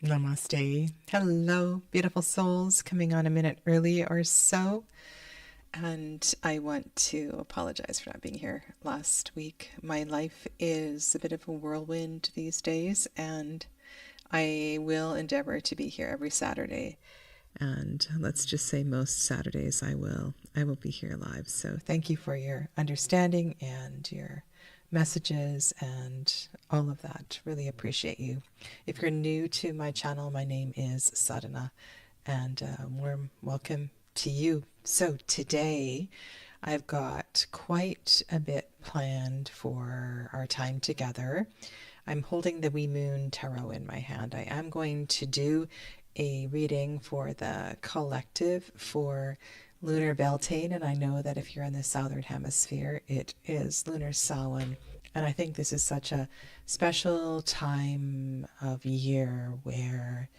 Namaste. Hello, beautiful souls, coming on a minute early or so. And I want to apologize for not being here last week. My life is a bit of a whirlwind these days, and I will endeavor to be here every Saturday. And let's just say most Saturdays I will be here live. So thank you for your understanding and your messages and all of that. Really appreciate you. If you're new to my channel, my name is Sadhana, and warm welcome to you. So today I've got quite a bit planned for our time together. I'm holding the Wee Moon Tarot in my hand. I am going to do a reading for the collective for Lunar Beltane, and I know that if you're in the southern hemisphere, it is Lunar Samhain. And I think this is such a special time of year where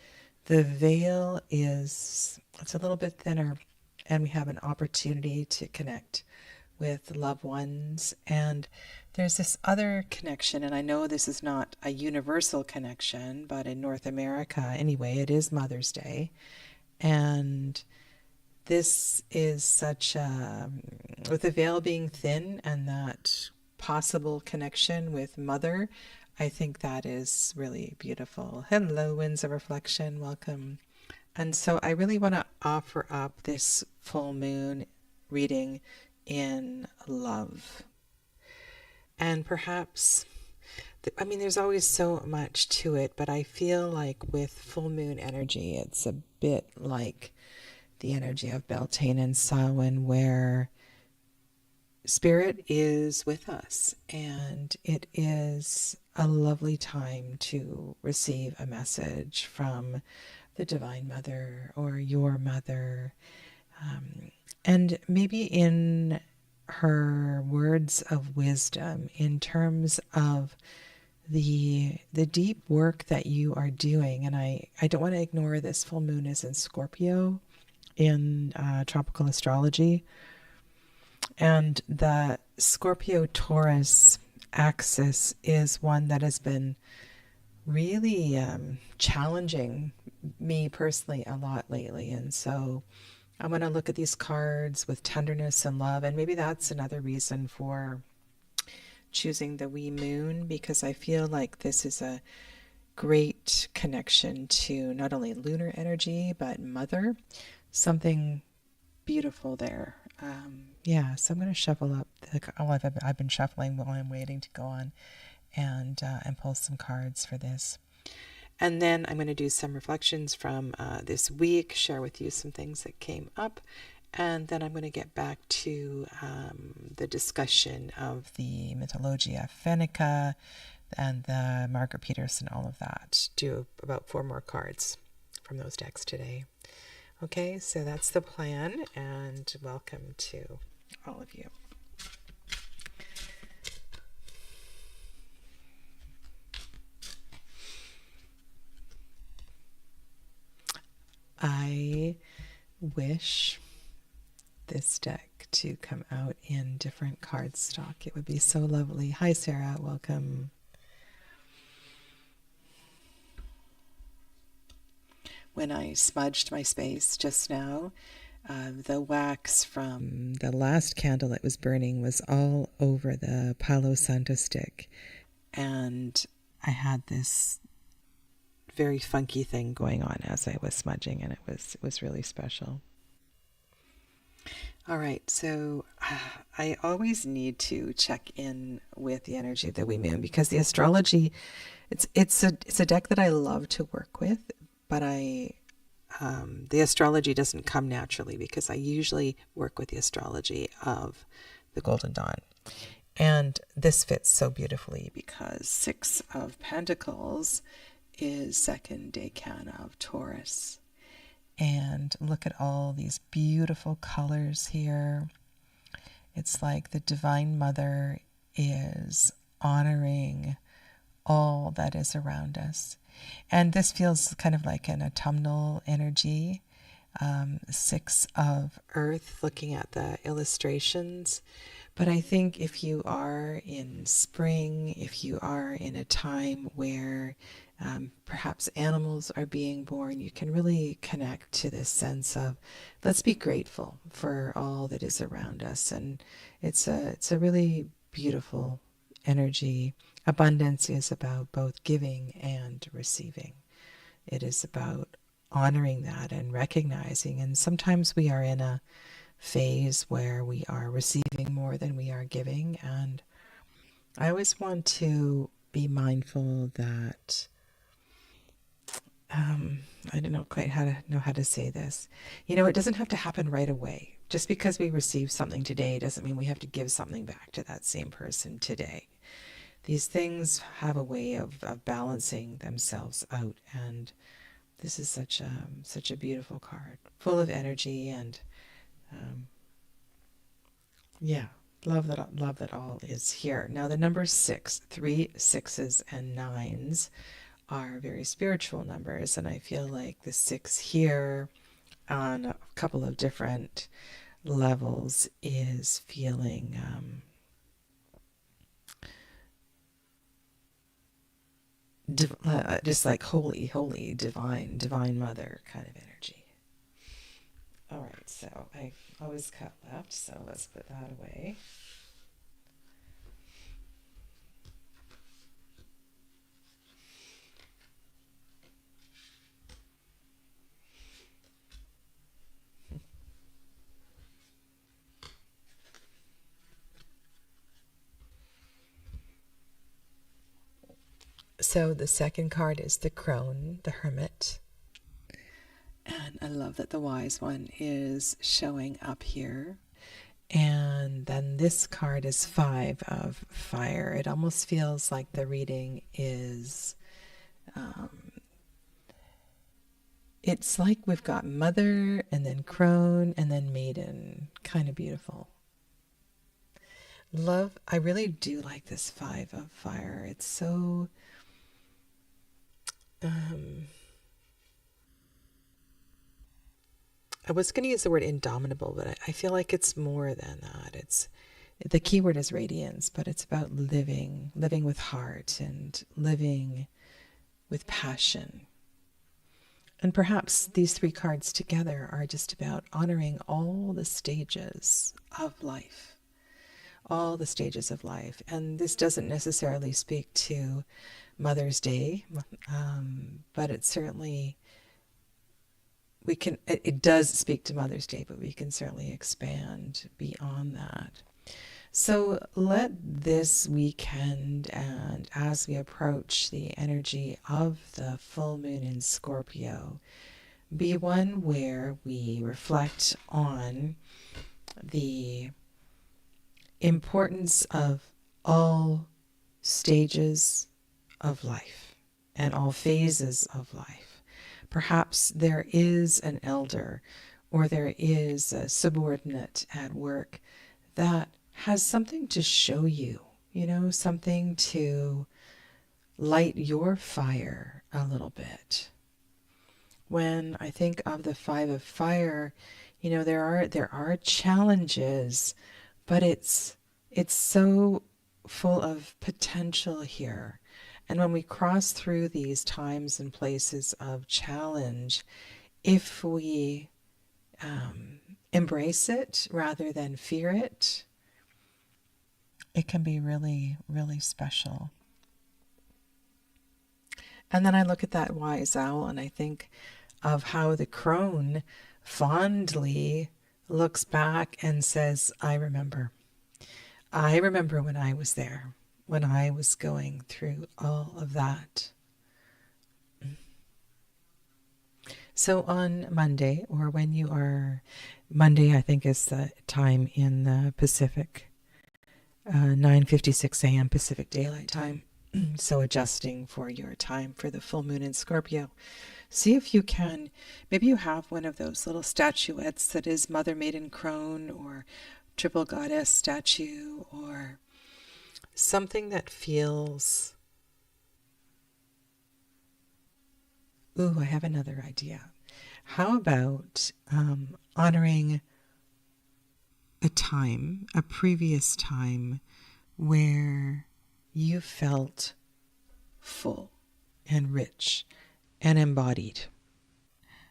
the veil it's a little bit thinner, and we have an opportunity to connect with loved ones. And there's this other connection, and I know this is not a universal connection, but in North America anyway, it is Mother's Day. And this is such a, with the veil being thin and that possible connection with Mother, I think that is really beautiful. Hello, Winds of Reflection, welcome. And so I really want to offer up this full moon reading in love. And perhaps, there's always so much to it, but I feel like with full moon energy, it's a bit like the energy of Beltane and Samhain, where Spirit is with us, and it is a lovely time to receive a message from the Divine Mother or your mother, and maybe in her words of wisdom in terms of the deep work that you are doing. And I don't want to ignore this full moon is in Scorpio in tropical astrology, and the Scorpio Taurus axis is one that has been really challenging me personally a lot lately. And so I'm going to look at these cards with tenderness and love, and maybe that's another reason for choosing the Wee Moon, because I feel like this is a great connection to not only lunar energy but Mother. Something beautiful there. So I'm going to shuffle up. I've been shuffling while I'm waiting to go on and pull some cards for this. And then I'm going to do some reflections from this week, share with you some things that came up, and then I'm going to get back to the discussion of the Mythologia, Fennica, and the Margaret Peterson, all of that. Do about 4 more cards from those decks today. Okay, so that's the plan, and welcome to all of you. I wish this deck to come out in different cardstock. It would be so lovely. Hi, Sarah. Welcome. When I smudged my space just now, the wax from the last candle that was burning was all over the Palo Santo stick. And I had this very funky thing going on as I was smudging, and it was really special. All right, so I always need to check in with the energy of the Wee Moon, because the astrology, it's a deck that I love to work with, but the astrology doesn't come naturally, because I usually work with the astrology of the Golden Dawn. And this fits so beautifully because 6 of Pentacles is second decan of Taurus. And look at all these beautiful colors here. It's like the Divine Mother is honoring all that is around us. And this feels kind of like an autumnal energy. 6 of Earth, looking at the illustrations. But I think if you are in spring, if you are in a time where perhaps animals are being born, you can really connect to this sense of let's be grateful for all that is around us. And it's a really beautiful energy. Abundance is about both giving and receiving. It is about honoring that and recognizing. And sometimes we are in a phase where we are receiving more than we are giving. And I always want to be mindful that I don't know quite how to say this. It doesn't have to happen right away. Just because we receive something today doesn't mean we have to give something back to that same person today. These things have a way of balancing themselves out, and this is such a beautiful card, full of energy, and yeah, love that all is here. Now the number 6, 3 sixes and 9s are very spiritual numbers, and I feel like the 6 here on a couple of different levels is feeling just like holy, divine mother kind of energy. All right, so I always cut left, so let's put that away. So the second card is the crone, the hermit. And I love that the wise one is showing up here. And then this card is 5 of fire. It almost feels like the reading is, it's like we've got mother and then crone and then maiden. Kind of beautiful. Love, I really do like this 5 of fire. It's so, I was going to use the word indomitable, but I feel like it's more than that. The key word is radiance, but it's about living with heart and living with passion. And perhaps these 3 cards together are just about honoring all the stages of life. All the stages of life. And this doesn't necessarily speak to Mother's Day, but it certainly, it does speak to Mother's Day, but we can certainly expand beyond that. So let this weekend, and as we approach the energy of the full moon in Scorpio, be one where we reflect on the importance of all stages of life and all phases of life. Perhaps there is an elder or there is a subordinate at work that has something to show you, something to light your fire a little bit. When I think of the 5 of fire, there are challenges, but it's so full of potential here. And when we cross through these times and places of challenge, if we embrace it rather than fear it, it can be really, really special. And then I look at that wise owl and I think of how the crone fondly looks back and says, I remember. I remember when I was there, when I was going through all of that. So on Monday, or when you are, Monday I think is the time in the Pacific, 9:56 a.m. Pacific Daylight Time. So adjusting for your time for the full moon in Scorpio. See if you can, maybe you have one of those little statuettes that is Mother Maiden Crone or Triple Goddess statue, or something that feels, ooh, I have another idea. How about honoring a previous time where you felt full and rich and embodied,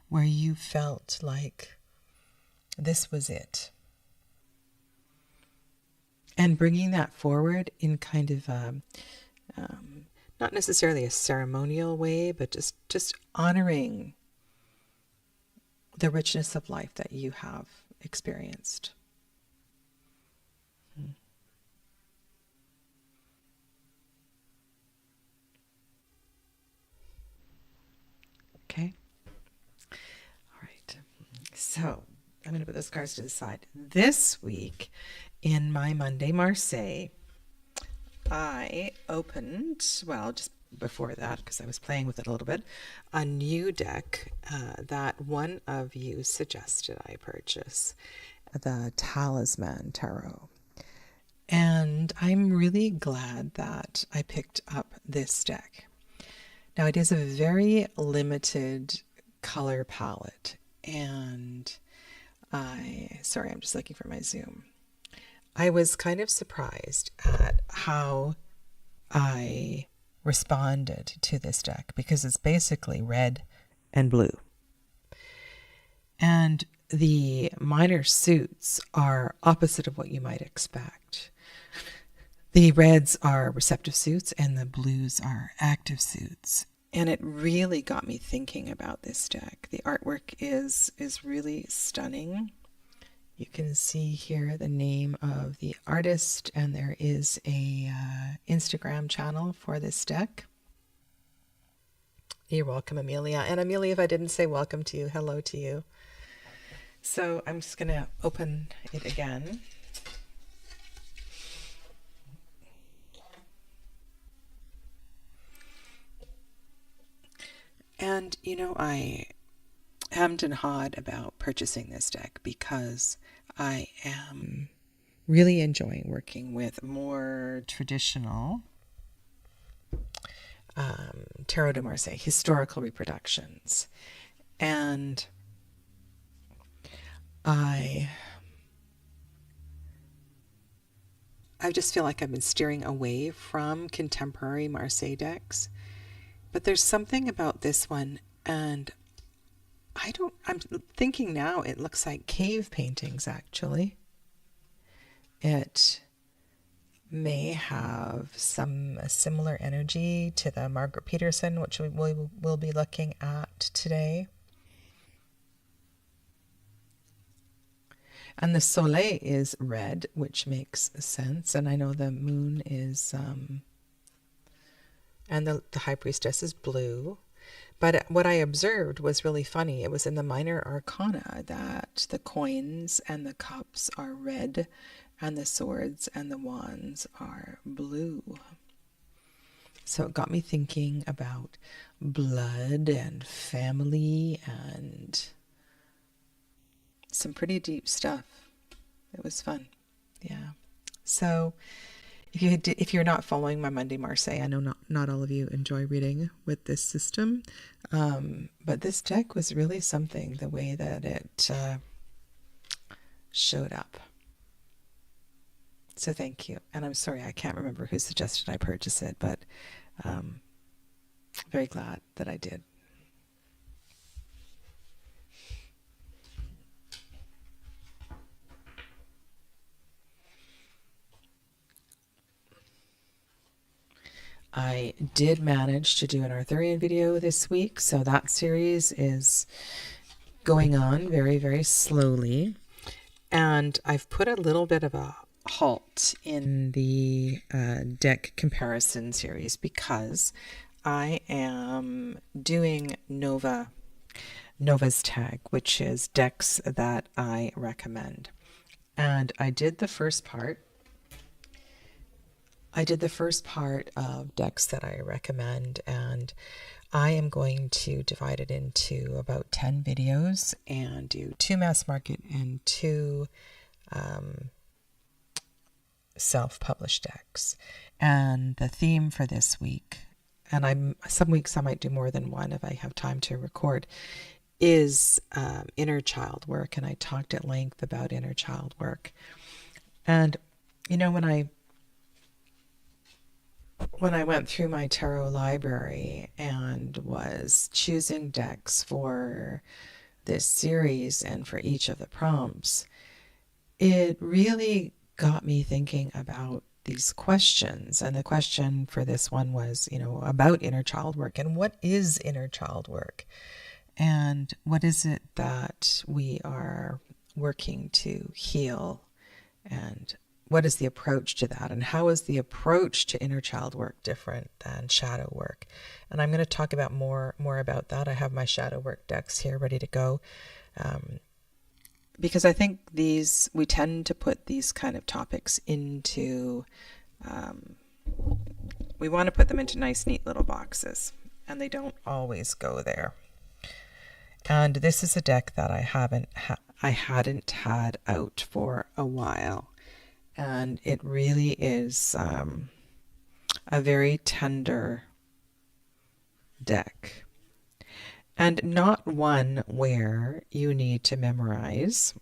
where you felt like this was it. And bringing that forward in kind of not necessarily a ceremonial way, but just honoring the richness of life that you have experienced. Okay. All right. So I'm going to put those cards to the side. This week in my Monday Marseille, I opened, well, just before that, because I was playing with it a little bit, a new deck that one of you suggested I purchase, the Talisman Tarot. And I'm really glad that I picked up this deck. Now, it is a very limited color palette, and sorry, I'm just looking for my Zoom. I was kind of surprised at how I responded to this deck, because it's basically red and blue. And the minor suits are opposite of what you might expect. The reds are receptive suits and the blues are active suits. And it really got me thinking about this deck. The artwork is really stunning. You can see here the name of the artist, and there is a Instagram channel for this deck. You're welcome, Amelia. And Amelia, if I didn't say welcome to you, hello to you. So I'm just going to open it again. And, you know, I hemmed and hawed about purchasing this deck because I am really enjoying working with more traditional Tarot de Marseille, historical reproductions. And I just feel like I've been steering away from contemporary Marseille decks. But there's something about this one, and I'm thinking now it looks like cave paintings, actually. It may have some similar energy to the Margaret Peterson, which we will be looking at today. And the soleil is red, which makes sense. And I know the moon is, and the high priestess is blue. But what I observed was really funny. It was in the minor arcana that the coins and the cups are red and the swords and the wands are blue. So it got me thinking about blood and family and some pretty deep stuff. It was fun. Yeah. So if you're not following my Monday Marseille, I know not all of you enjoy reading with this system, but this deck was really something, the way that it showed up. So thank you. And I'm sorry, I can't remember who suggested I purchase it, but very glad that I did. I did manage to do an Arthurian video this week, so that series is going on very, very slowly. And I've put a little bit of a halt in the deck comparison series because I am doing Nova's tag, which is decks that I recommend. And I did the first part. Of decks that I recommend, and I am going to divide it into about 10 videos and do 2 mass market and 2 self-published decks. And the theme for this week, and some weeks I might do more than one if I have time to record, is inner child work. And I talked at length about inner child work. And you know, when I when I went through my tarot library and was choosing decks for this series and for each of the prompts, it really got me thinking about these questions. And the question for this one was, about inner child work, and what is inner child work? And what is it that we are working to heal? And what is the approach to that? And how is the approach to inner child work different than shadow work? And I'm going to talk about more about that. I have my shadow work decks here ready to go. Because I think we tend to put these kind of topics into, we want to put them into nice, neat little boxes, and they don't always go there. And this is a deck that I hadn't had out for a while, and it really is a very tender deck. And not one where you need to memorize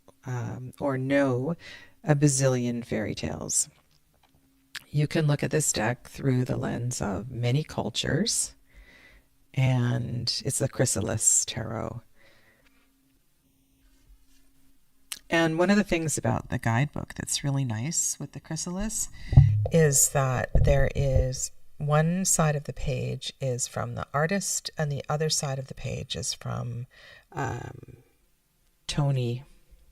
or know a bazillion fairy tales. You can look at this deck through the lens of many cultures, and it's the Chrysalis Tarot. And one of the things about the guidebook that's really nice with the Chrysalis is that there is one side of the page is from the artist, and the other side of the page is from Tony.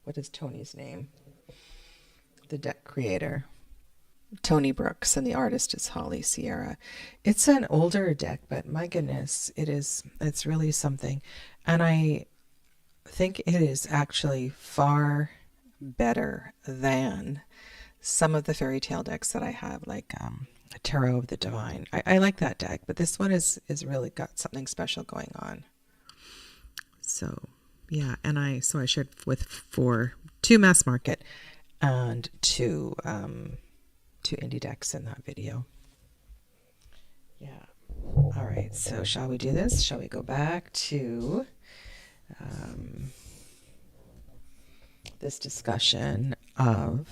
What is Tony's name? The deck creator, Tony Brooks, and the artist is Holly Sierra. It's an older deck, but my goodness, it's really something. And I think it is actually far better than some of the fairy tale decks that I have, like Tarot of the Divine. I like that deck, but this one is really got something special going on. So yeah, and I shared for 2 mass market and 2 indie decks in that video. Yeah. All right. So shall we do this? Shall we go back to this discussion of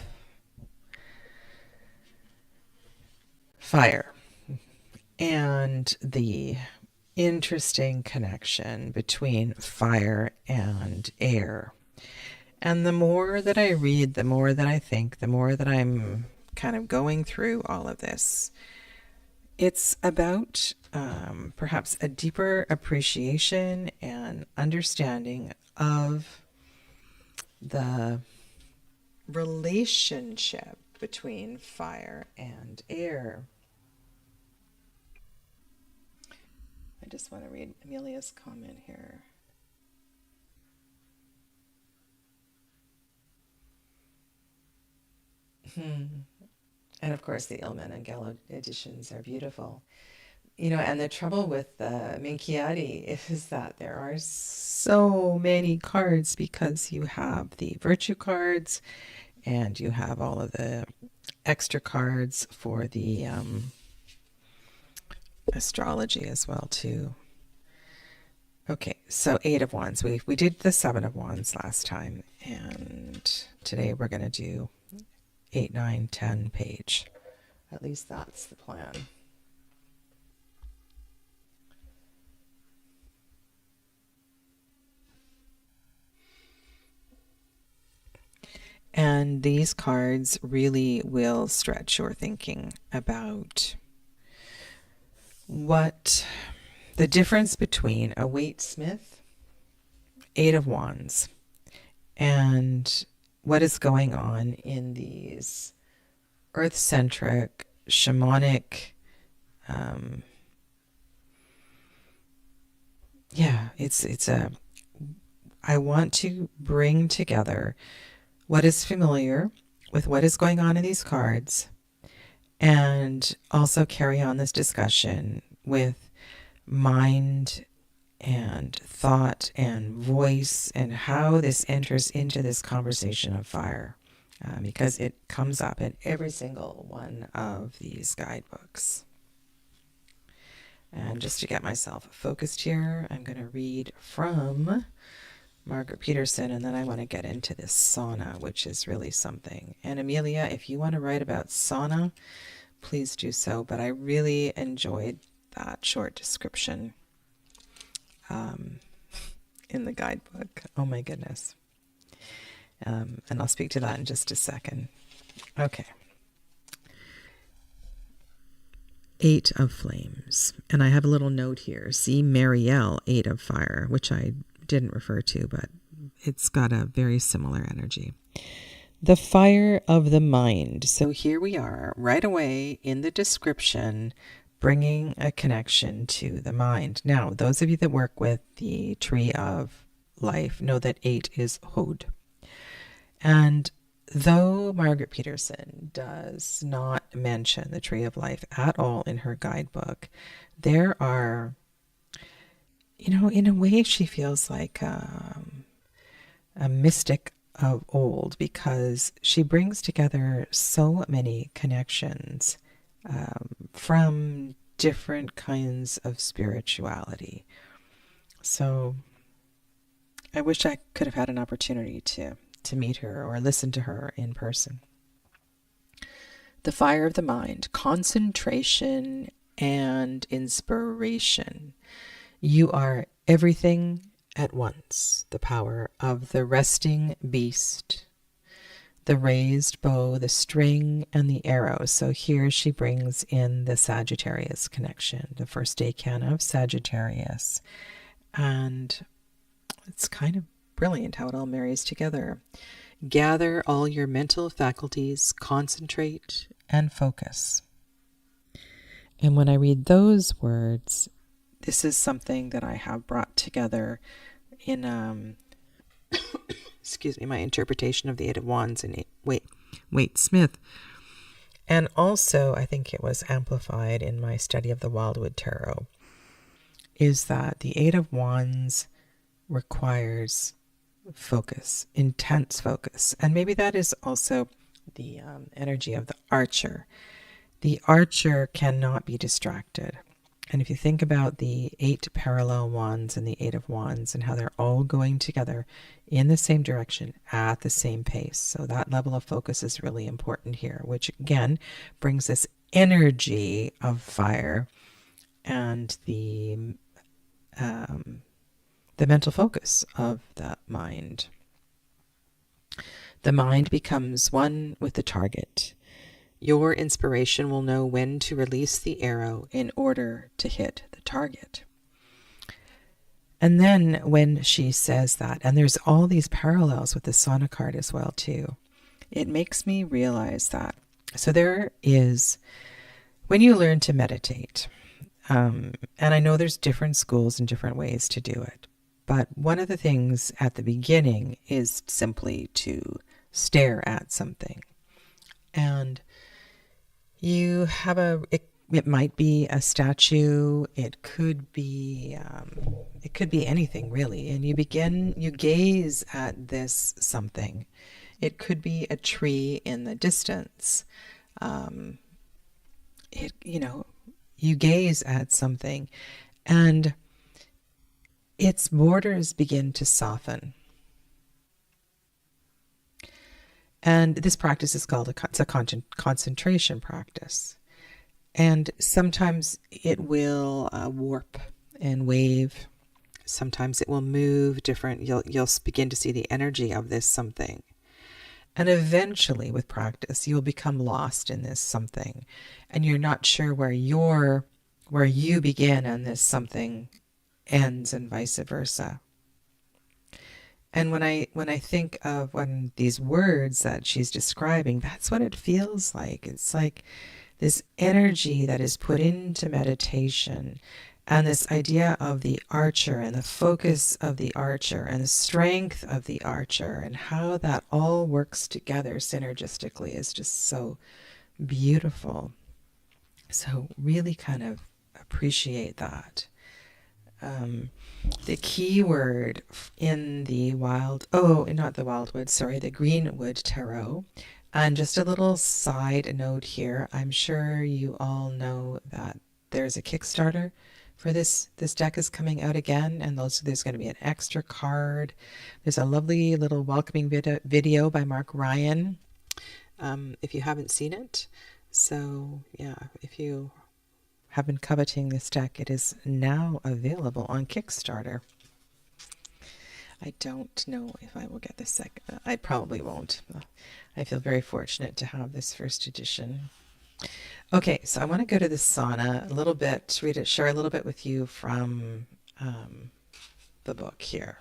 fire and the interesting connection between fire and air? And the more that I read, the more that I think, the more that I'm kind of going through all of this, it's about perhaps a deeper appreciation and understanding of the relationship between fire and air. I just want to read Amelia's comment here. And of course, the Ilman and Gallo editions are beautiful. And the trouble with the Minchiati is that there are so many cards, because you have the virtue cards and you have all of the extra cards for the astrology as well too. Okay, so 8 of Wands. We did the 7 of Wands last time, and today we're going to do 8, 9, 10 page. At least that's the plan. And these cards really will stretch your thinking about what the difference between a Waite-Smith, 8 of Wands, and what is going on in these earth-centric, shamanic, I want to bring together what is familiar with what is going on in these cards, and also carry on this discussion with mind and thought and voice, and how this enters into this conversation of fire, because it comes up in every single one of these guidebooks. And just to get myself focused here, I'm going to read from Margaret Peterson, and then I want to get into this sauna, which is really something. And Amelia, if you want to write about sauna, please do so. But I really enjoyed that short description in the guidebook. Oh my goodness. And I'll speak to that in just a second. Okay. 8 of Flames. And I have a little note here. See Marielle, 8 of Fire, which I didn't refer to, but it's got a very similar energy. The fire of the mind. So here we are right away in the description, bringing a connection to the mind. Now, those of you that work with the Tree of Life know that 8 is Hod. And though Margaret Peterson does not mention the Tree of Life at all in her guidebook, there are, in a way she feels like a mystic of old, because she brings together so many connections from different kinds of spirituality. So I wish I could have had an opportunity to meet her or listen to her in person. The fire of the mind, concentration and inspiration. You are everything at once. The power of the resting beast, the raised bow, the string, and the arrow. So here she brings in the Sagittarius connection, the first decan of Sagittarius. And it's kind of brilliant how it all marries together. Gather all your mental faculties, concentrate, and focus. And when I read those words, this is something that I have brought together in, excuse me, my interpretation of the Eight of Wands in Waite Smith. And also, I think it was amplified in my study of the Wildwood Tarot, is that the Eight of Wands requires focus, intense focus. And maybe that is also the energy of the archer. The archer cannot be distracted. And if you think about the 8 parallel wands and the 8 of Wands and how they're all going together in the same direction at the same pace. So that level of focus is really important here, which again brings this energy of fire and the mental focus of the mind. The mind becomes one with the target. Your inspiration will know when to release the arrow in order to hit the target. And then when she says that, and there's all these parallels with the Sauna card as well too, it makes me realize that. So there is, when you learn to meditate, and I know there's different schools and different ways to do it, but one of the things at the beginning is simply to stare at something. And you have it might be a statue, it could be anything really. And you gaze at this something. It could be a tree in the distance. You gaze at something and its borders begin to soften. And this practice is called a concentration practice. And sometimes it will warp and wave. Sometimes it will move different. You'll begin to see the energy of this something. And eventually, with practice, you'll become lost in this something. And you're not sure where you begin and this something ends, and vice versa. And when I think of these words that she's describing, that's what it feels like. It's like this energy that is put into meditation, and this idea of the archer and the focus of the archer and the strength of the archer and how that all works together synergistically is just so beautiful. So really kind of appreciate that. The key word in the the Greenwood Tarot. And just a little side note here. I'm sure you all know that there's a Kickstarter for this. This deck is coming out again, and there's going to be an extra card. There's a lovely little welcoming video by Mark Ryan. If you haven't seen it, So yeah, if you have been coveting this deck, it is now available on Kickstarter. I don't know if I will get the second. I probably won't. I feel very fortunate to have this first edition. Okay, so I want to go to the sauna a little bit, read it, share a little bit with you from the book here.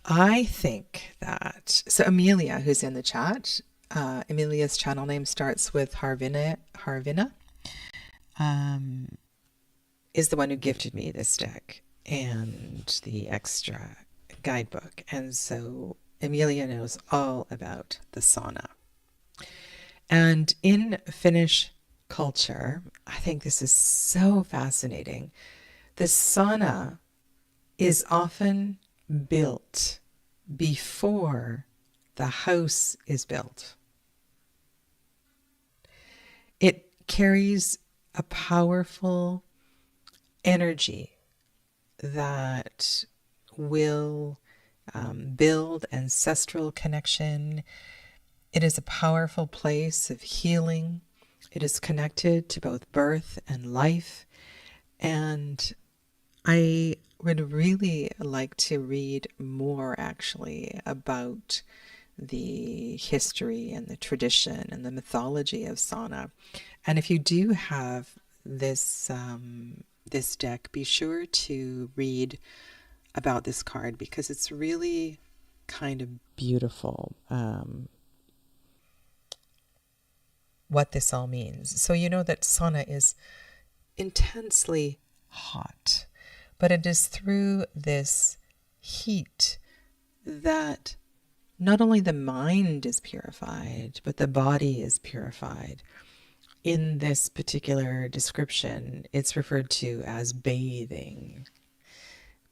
I think that, so Amelia, who's in the chat, Amelia's channel name starts with Harvina, is the one who gifted me this deck and the extra guidebook. And so Amelia knows all about the sauna. And in Finnish culture, I think this is so fascinating. The sauna is often built before the house is built. It carries a powerful energy that will build ancestral connection. It is a powerful place of healing. It is connected to both birth and life. And I would really like to read more actually about the history and the tradition and the mythology of sauna. And if you do have this this deck, be sure to read about this card because it's really kind of beautiful what this all means. So you know that sauna is intensely hot, but it is through this heat that not only the mind is purified, but the body is purified. In this particular description, it's referred to as bathing,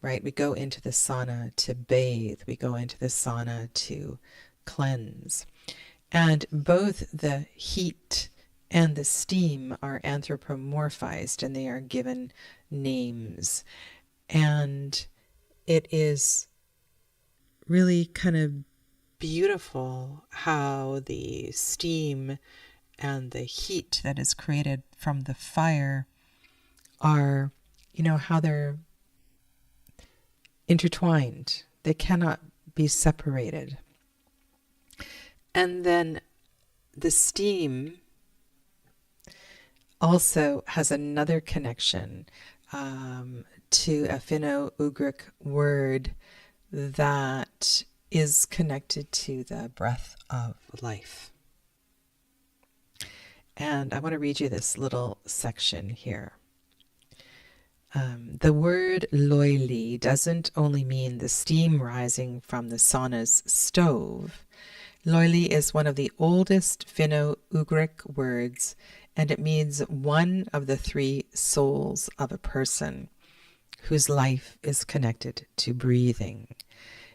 right? We go into the sauna to bathe. We go into the sauna to cleanse. And both the heat and the steam are anthropomorphized and they are given names. And it is really kind of beautiful how the steam and the heat that is created from the fire are, you know, how they're intertwined. They cannot be separated. And then the steam also has another connection to a Finno-Ugric word that is connected to the breath of life. And I want to read you this little section here. The word loili doesn't only mean the steam rising from the sauna's stove. Loili is one of the oldest Finno-Ugric words, and it means one of the three souls of a person whose life is connected to breathing.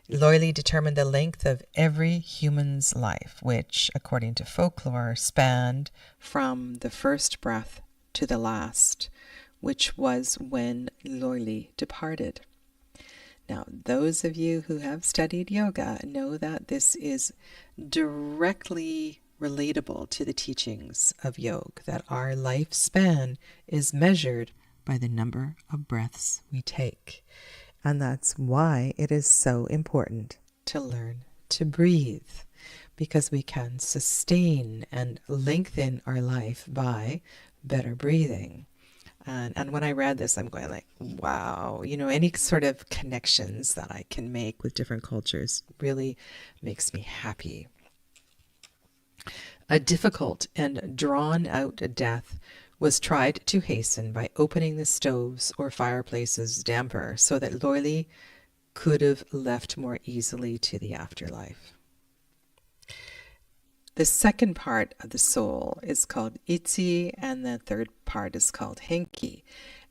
Loili determined the length of every human's life, which, according to folklore, spanned from the first breath to the last, which was when Loili departed. Now, those of you who have studied yoga know that this is directly relatable to the teachings of yoga, that our lifespan is measured by the number of breaths we take. And that's why it is so important to learn to breathe, because we can sustain and lengthen our life by better breathing. And when I read this, I'm going like, wow, you know, any sort of connections that I can make with different cultures really makes me happy. A difficult and drawn-out death was tried to hasten by opening the stoves or fireplaces damper so that Loili could have left more easily to the afterlife. The second part of the soul is called Itzi, and the third part is called Henki.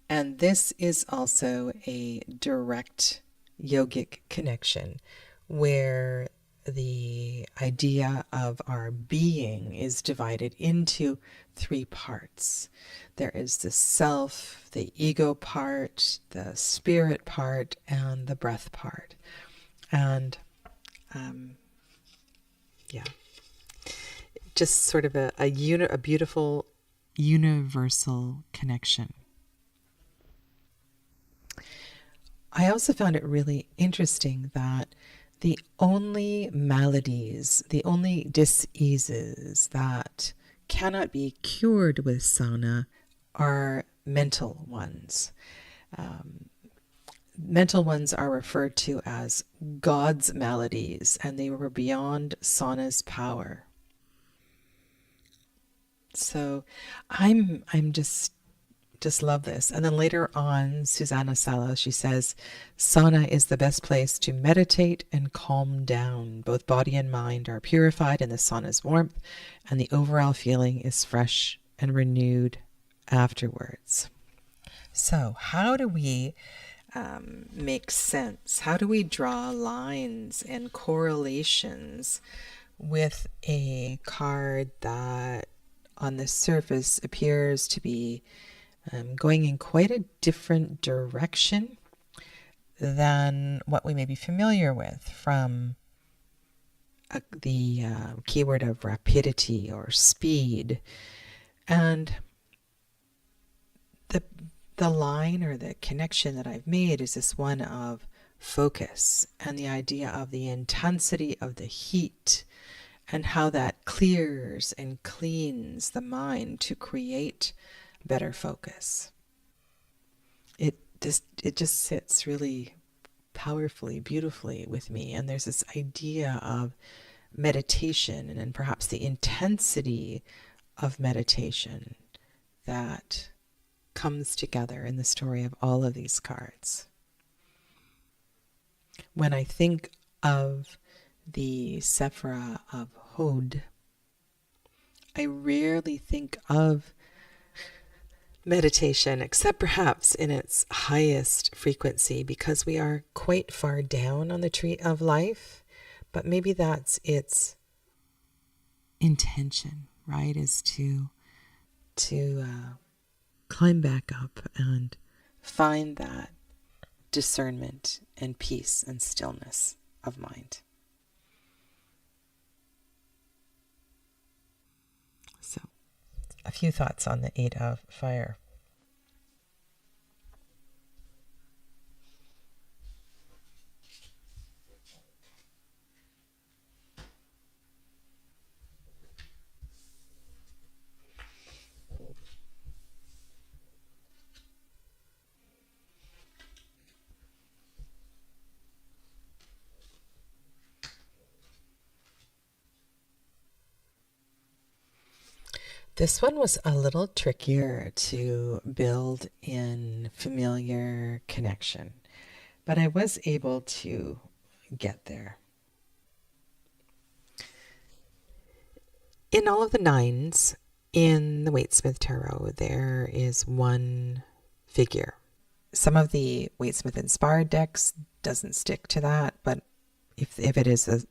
And this is also a direct yogic connection where the idea of our being is divided into three parts. There is the self, the ego part, the spirit part, and the breath part. And just sort of a beautiful universal connection. I also found it really interesting that the only maladies, the only diseases that cannot be cured with sauna are mental ones. Mental ones are referred to as God's maladies, and they were beyond sauna's power. So I'm just love this. And then later on, Susanna Sala, she says, sauna is the best place to meditate and calm down. Both body and mind are purified in the sauna's warmth, and the overall feeling is fresh and renewed afterwards. So how do we make sense? How do we draw lines and correlations with a card that on the surface appears to be going in quite a different direction than what we may be familiar with from the keyword of rapidity or speed? And the line or the connection that I've made is this one of focus and the idea of the intensity of the heat and how that clears and cleans the mind to create better focus. It just sits really powerfully, beautifully with me. And there's this idea of meditation and perhaps the intensity of meditation that comes together in the story of all of these cards. When I think of the Sephra of Hod, I rarely think of meditation, except perhaps in its highest frequency, because we are quite far down on the tree of life. But maybe that's its intention, right? Is to climb back up and find that discernment and peace and stillness of mind. So, a few thoughts on the Eight of Fire. This one was a little trickier to build in familiar connection, but I was able to get there. In all of the nines in the Waite-Smith Tarot, there is one figure. Some of the Waite-Smith inspired decks doesn't stick to that, but if it is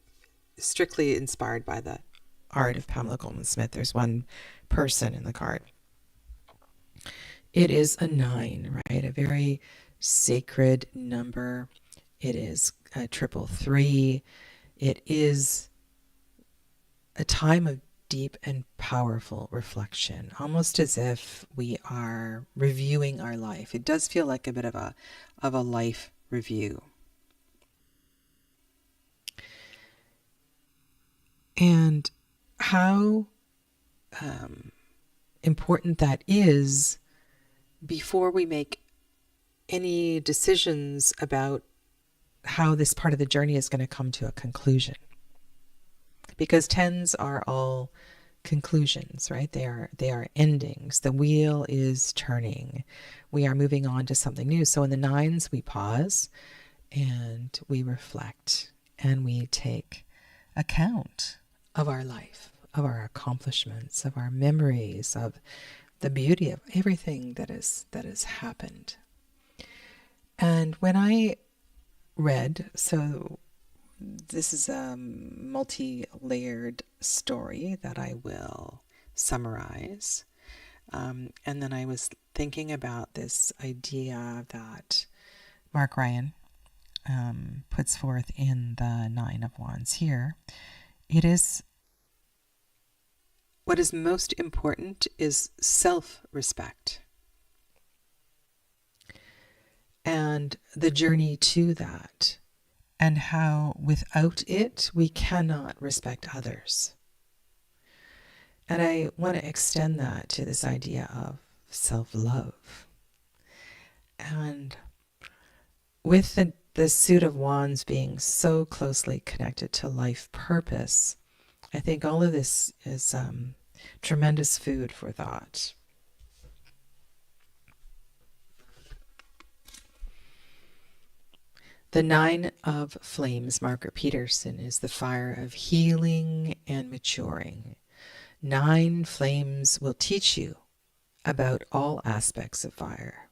strictly inspired by the art of Pamela Goldman Smith, there's one person in the card. It is a 9, right? A very sacred number. It is a 333. It is a time of deep and powerful reflection, almost as if we are reviewing our life. It does feel like a bit of a life review. And how important that is before we make any decisions about how this part of the journey is going to come to a conclusion. Because 10s are all conclusions, right? They are endings. The wheel is turning. We are moving on to something new. So in the 9s, we pause and we reflect and we take account of our life, of our accomplishments, of our memories, of the beauty of everything that has happened. And when I read, so this is a multi-layered story that I will summarize. And then I was thinking about this idea that Mark Ryan puts forth in the 9 of Wands here. It is what is most important is self-respect. And the journey to that, and how without it, we cannot respect others. And I want to extend that to this idea of self-love. And with the Suit of Wands being so closely connected to life purpose, I think all of this is tremendous food for thought. The Nine of Flames, Margaret Peterson, is the fire of healing and maturing. 9 flames will teach you about all aspects of fire.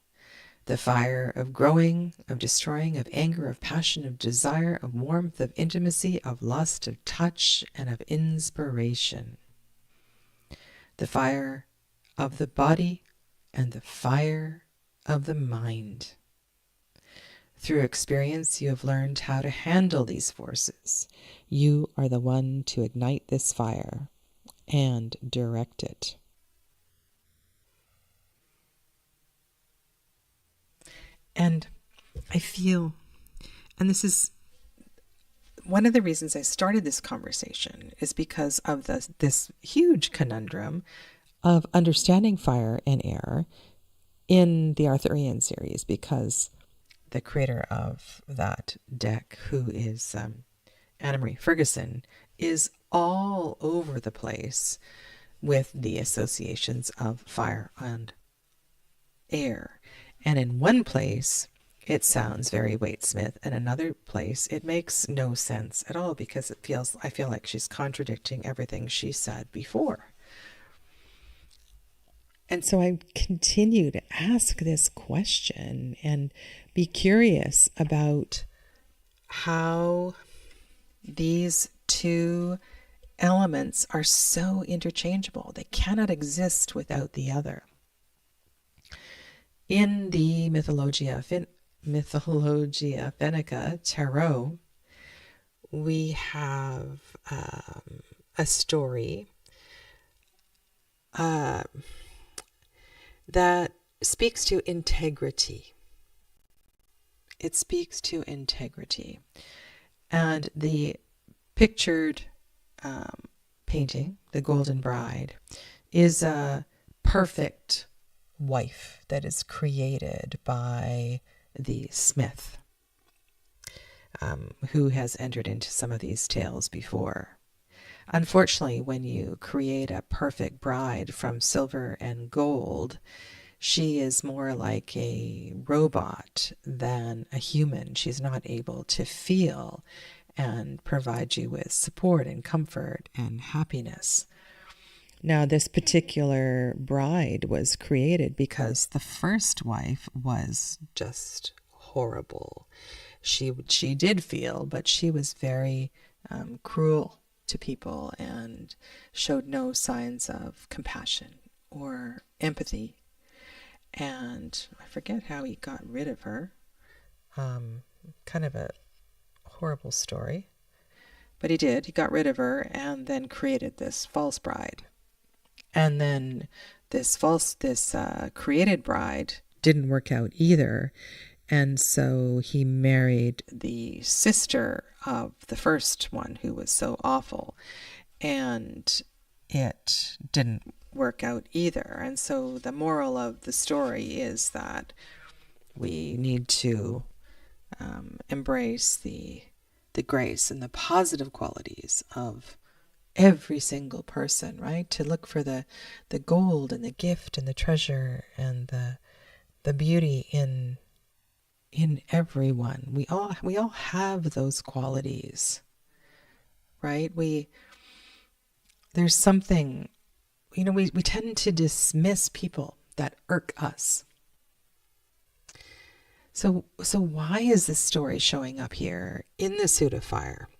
The fire of growing, of destroying, of anger, of passion, of desire, of warmth, of intimacy, of lust, of touch, and of inspiration. The fire of the body and the fire of the mind. Through experience, you have learned how to handle these forces. You are the one to ignite this fire and direct it. And I feel, and this is one of the reasons I started this conversation, is because of this huge conundrum of understanding fire and air in the Arthurian series, because the creator of that deck, who is Anna Marie Ferguson, is all over the place with the associations of fire and air. And in one place, it sounds very Waite-Smith, and another place, it makes no sense at all, because I feel like she's contradicting everything she said before. And so I continue to ask this question and be curious about how these two elements are so interchangeable. They cannot exist without the other. In the Mythologia Fennica tarot, we have a story that speaks to integrity. It speaks to integrity. And the pictured painting, the Golden Bride, is a perfect wife that is created by the smith, who has entered into some of these tales before. Unfortunately, when you create a perfect bride from silver and gold, she is more like a robot than a human. She's not able to feel and provide you with support and comfort and happiness. Now, this particular bride was created because the first wife was just horrible. She did feel, but she was very cruel to people and showed no signs of compassion or empathy. And I forget how he got rid of her. Kind of a horrible story. But he did. He got rid of her and then created this false bride. And then this created bride didn't work out either. And so he married the sister of the first one, who was so awful. And it didn't work out either. And so the moral of the story is that we need to embrace the grace and the positive qualities of every single person, right? To look for the gold and the gift and the treasure and the beauty in everyone. We all have those qualities, right? There's something, we tend to dismiss people that irk us. So why is this story showing up here in the Suit of Fire?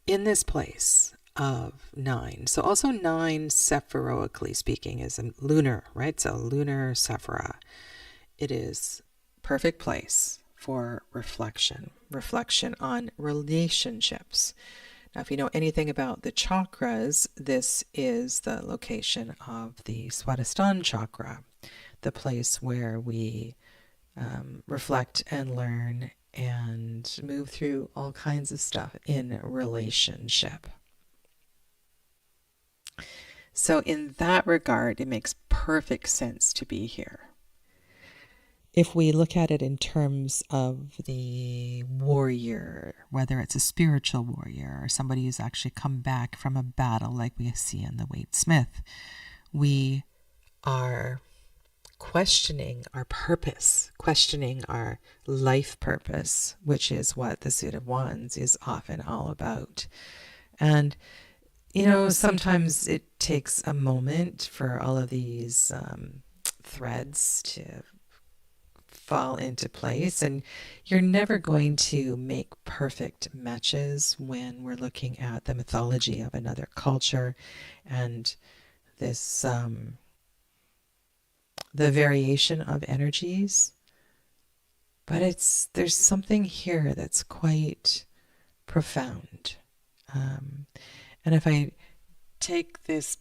In this place of 9. So also 9, sephiroically speaking, is a lunar, right? So lunar sephira. It is perfect place for reflection on relationships. Now, if you know anything about the chakras, this is the location of the Swadhisthana chakra, the place where we reflect and learn and move through all kinds of stuff in relationship. So in that regard, it makes perfect sense to be here. If we look at it in terms of the warrior, whether it's a spiritual warrior or somebody who's actually come back from a battle like we see in the Waite Smith, we are questioning our purpose, questioning our life purpose, which is what the Suit of Wands is often all about. And, you know, sometimes it takes a moment for all of these threads to fall into place, and you're never going to make perfect matches when we're looking at the mythology of another culture and this the variation of energies. But there's something here that's quite profound. And if I take this,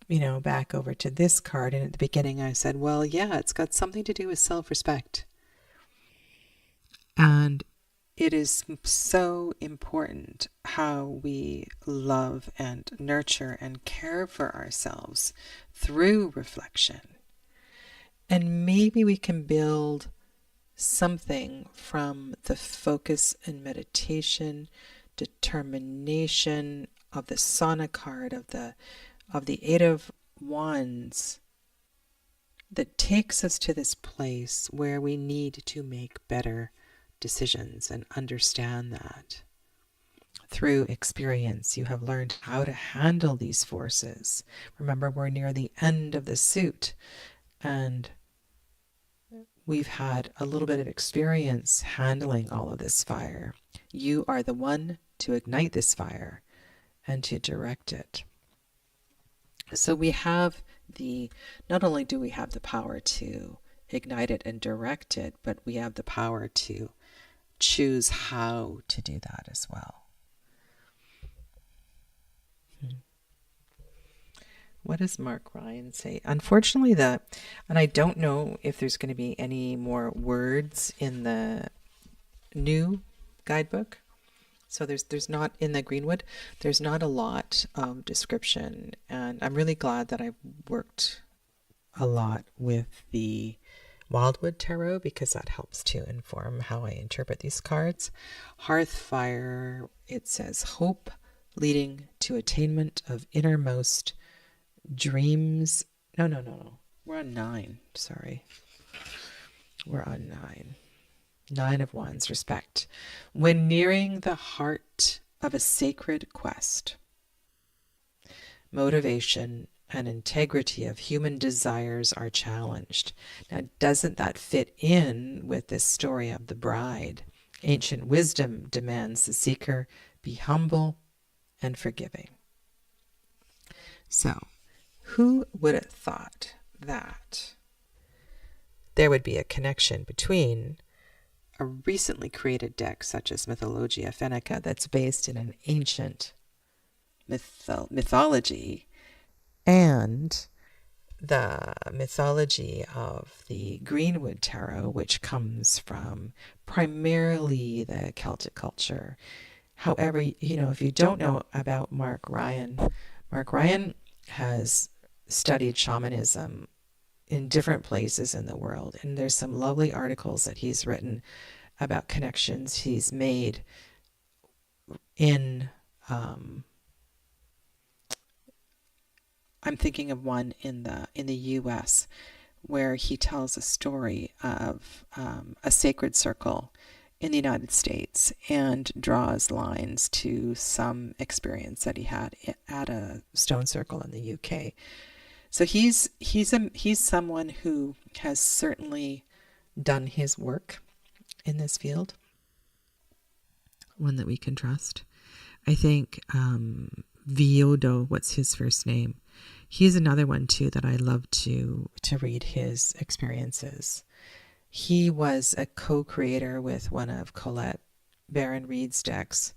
you know, back over to this card, and at the beginning I said, well, yeah, it's got something to do with self-respect. And it is so important how we love and nurture and care for ourselves through reflection. And maybe we can build something from the focus and meditation, determination of the Sauna card, of the Eight of Wands, that takes us to this place where we need to make better decisions and understand that. Through experience, you have learned how to handle these forces. Remember, we're near the end of the suit, and we've had a little bit of experience handling all of this fire. You are the one to ignite this fire and to direct it. So we have not only do we have the power to ignite it and direct it, but we have the power to choose how to do that as well. What does Mark Ryan say? Unfortunately, and I don't know if there's going to be any more words in the new guidebook. So there's not, in the Greenwood, there's not a lot of description. And I'm really glad that I've worked a lot with the Wildwood Tarot, because that helps to inform how I interpret these cards. Hearthfire, it says hope leading to attainment of innermost dreams. No. We're on 9. Sorry. We're on 9. 9 of Wands, respect. When nearing the heart of a sacred quest, motivation and integrity of human desires are challenged. Now, doesn't that fit in with this story of the bride? Ancient wisdom demands the seeker be humble and forgiving. So, who would have thought that there would be a connection between a recently created deck such as Mythologia Fennica, that's based in an ancient mythology, and the mythology of the Greenwood Tarot, which comes from primarily the Celtic culture. However, you know, if you don't know about Mark Ryan has studied shamanism in different places in the world, and there's some lovely articles that he's written about connections he's made in I'm thinking of one in the US where he tells a story of a sacred circle in the United States and draws lines to some experience that he had at a stone circle in the UK. So he's someone who has certainly done his work in this field, one that we can trust. I think Viodo, what's his first name? He's another one too that I love to read his experiences. He was a co-creator with one of Colette Baron Reed's decks,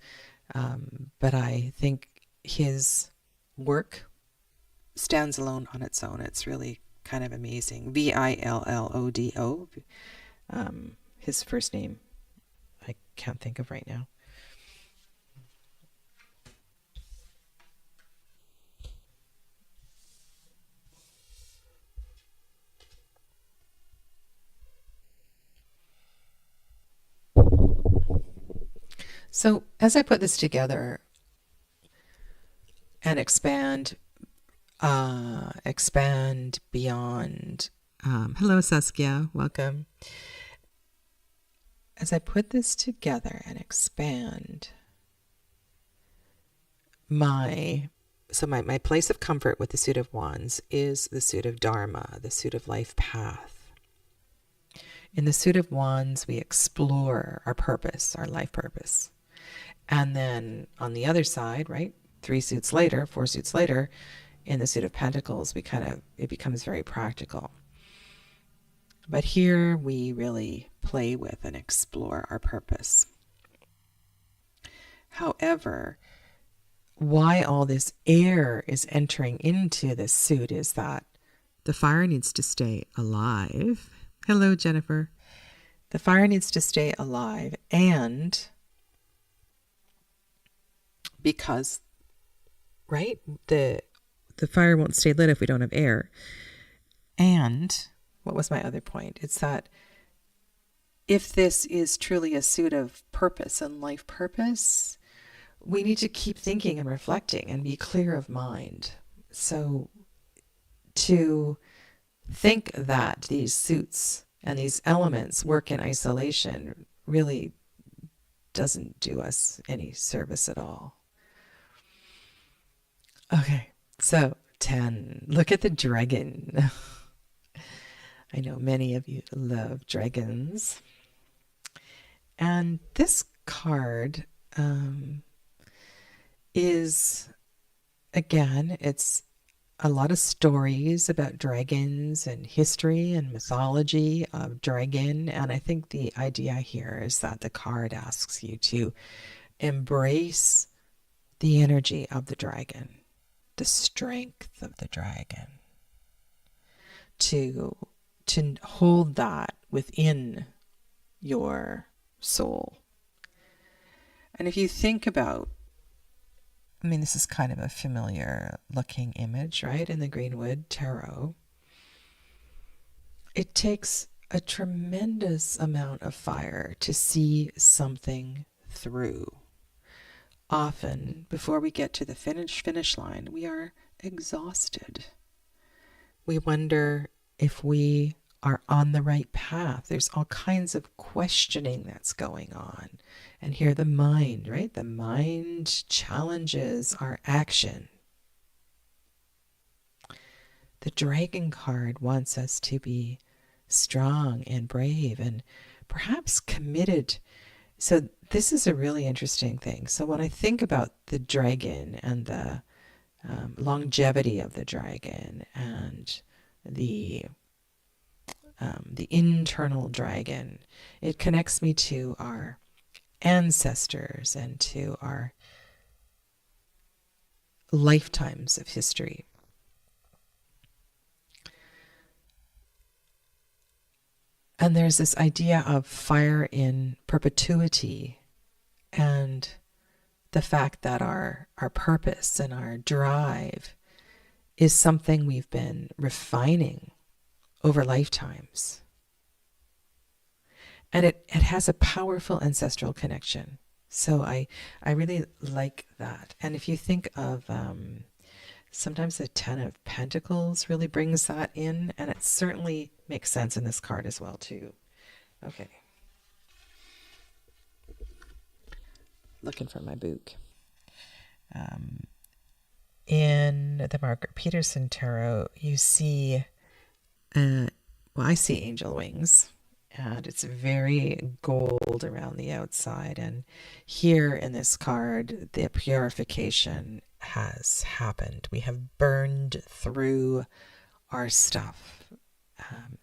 But I think his work stands alone on its own. It's really kind of amazing. Villodo. His first name I can't think of right now. So as I put this together and expand beyond. Hello, Saskia. Welcome. As I put this together and expand my place of comfort with the suit of wands is the suit of dharma, the suit of life path. In the suit of wands, we explore our purpose, our life purpose. And then on the other side, right, 4 suits later, in the suit of pentacles, it becomes very practical. But here we really play with and explore our purpose. However, why all this air is entering into this suit is that the fire needs to stay alive. Hello, Jennifer. The fire needs to stay alive, and because, right, the fire won't stay lit if we don't have air. And what was my other point? It's that if this is truly a suit of purpose and life purpose, we need to keep thinking and reflecting and be clear of mind. So to think that these suits and these elements work in isolation really doesn't do us any service at all. Okay, so 10. Look at the dragon. I know many of you love dragons. And this card is, again, it's a lot of stories about dragons and history and mythology of dragon. And I think the idea here is that the card asks you to embrace the energy of the dragon, the strength of the dragon, to hold that within your soul. And if you think about, this is kind of a familiar looking image, right? In the Greenwood Tarot, it takes a tremendous amount of fire to see something through. Often, before we get to the finish line, we are exhausted. We wonder if we are on the right path. There's all kinds of questioning that's going on. And here the mind, right? The mind challenges our action. The dragon card wants us to be strong and brave and perhaps committed. So this is a really interesting thing. So when I think about the dragon and the longevity of the dragon and the internal dragon, it connects me to our ancestors and to our lifetimes of history. And there's this idea of fire in perpetuity and the fact that our purpose and our drive is something we've been refining over lifetimes. And it has a powerful ancestral connection. So I really like that. And if you think of sometimes the 10 of Pentacles really brings that in, and it certainly makes sense in this card as well too. Okay. Looking for my book. In the Margaret Peterson Tarot, you see, I see angel wings. And it's very gold around the outside. And here in this card, the purification has happened. We have burned through our stuff.